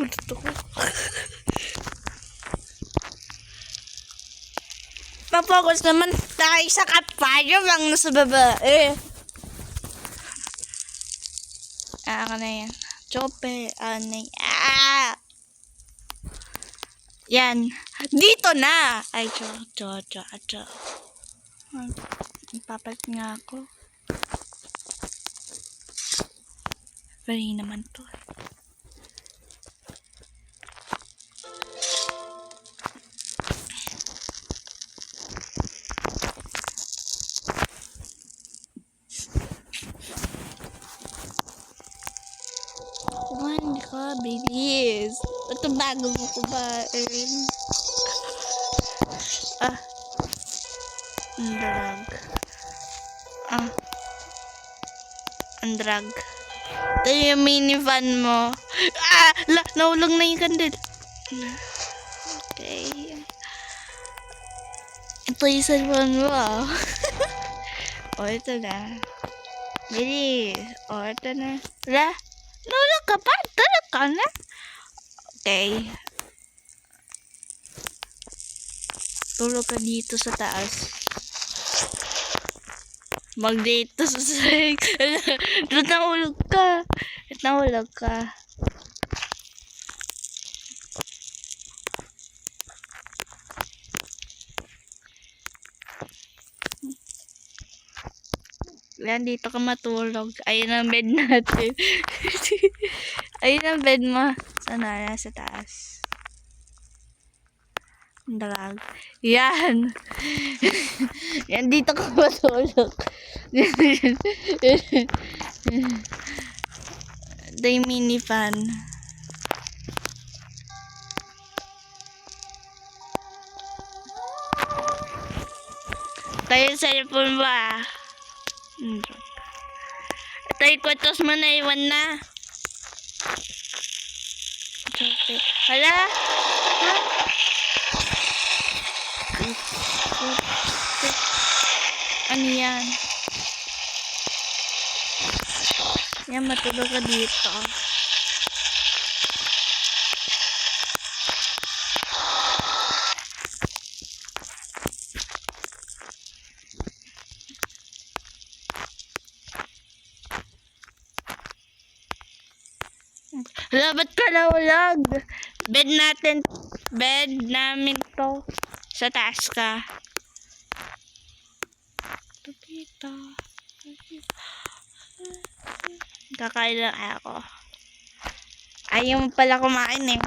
Gusto ko. Papokus naman tayo sa kapayo lang nasa babae. Ano na yan? Chope. Ano yan? Yan. Dito na. Ay, cho. Ipapalit nga ako. Bari naman to. Hindi ka, bilis. Ito bago mo kumain. Ang drag. Ito yung minivan mo. Naulog na yung candle. Okay. Ito yung cellphone mo. Ito na. Bilis. Ito na. Naulog ka pa? Tulog ka na? Okay. Tulog ka dito sa taas. Mag-dito sa sahig. Nahulog ka. Yan, dito ka matulog. Ayun ang bed natin. Ayun ang bed mo. Sana, nasa taas. Drag. Yan. Yan, dito ka matulog. Ito yung mini fan. Tayo sa cellphone ba? Ito yung kwentos mo na iwan na. Hala? Ha? Ano yan? Yan, matulog ka dito. Hala, ba't ka naulag? Bed namin to. Sa taas ka. Dito. Kakain lang ako. Ayaw mo pala kumain eh.